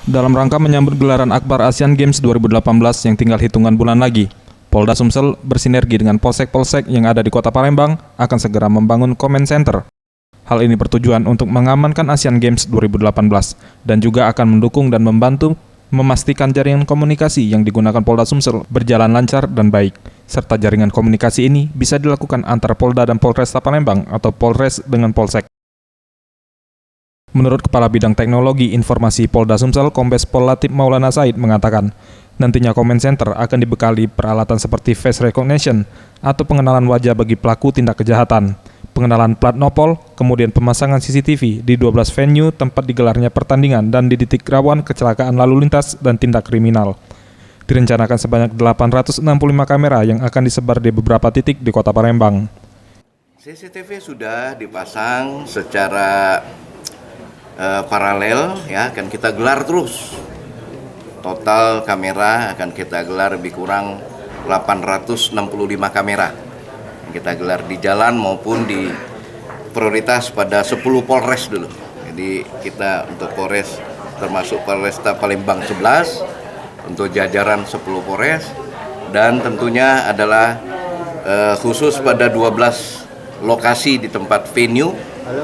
Dalam rangka menyambut gelaran Akbar Asian Games 2018 yang tinggal hitungan bulan lagi, Polda Sumsel bersinergi dengan polsek-polsek yang ada di Kota Palembang akan segera membangun comment center. Hal ini bertujuan untuk mengamankan Asian Games 2018 dan juga akan mendukung dan membantu memastikan jaringan komunikasi yang digunakan Polda Sumsel berjalan lancar dan baik, serta jaringan komunikasi ini bisa dilakukan antara Polda dan Polresta Palembang atau Polres dengan Polsek. Menurut Kepala Bidang Teknologi Informasi Polda Sumsel, Kombes Pol Latif Maulana Said mengatakan, nantinya comment center akan dibekali peralatan seperti face recognition atau pengenalan wajah bagi pelaku tindak kejahatan, pengenalan plat nopol, kemudian pemasangan CCTV di 12 venue tempat digelarnya pertandingan dan di titik rawan kecelakaan lalu lintas dan tindak kriminal. Direncanakan sebanyak 865 kamera yang akan disebar di beberapa titik di Kota Palembang. CCTV sudah dipasang secara paralel, ya, akan kita gelar terus. Total kamera akan kita gelar lebih kurang 865 kamera. Kita gelar di jalan maupun di prioritas pada 10 Polres dulu. Jadi kita untuk Polres termasuk Polresta Palembang 11, untuk jajaran 10 Polres, dan tentunya adalah khusus pada 12 lokasi di tempat venue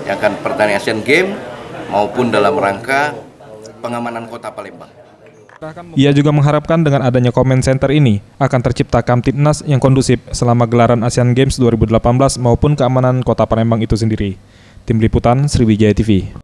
yang akan pertandingan Asian Games maupun dalam rangka pengamanan Kota Palembang. Ia juga mengharapkan dengan adanya comment center ini akan tercipta Kamtibnas yang kondusif selama gelaran Asian Games 2018 maupun keamanan Kota Palembang itu sendiri. Tim Liputan Sriwijaya TV.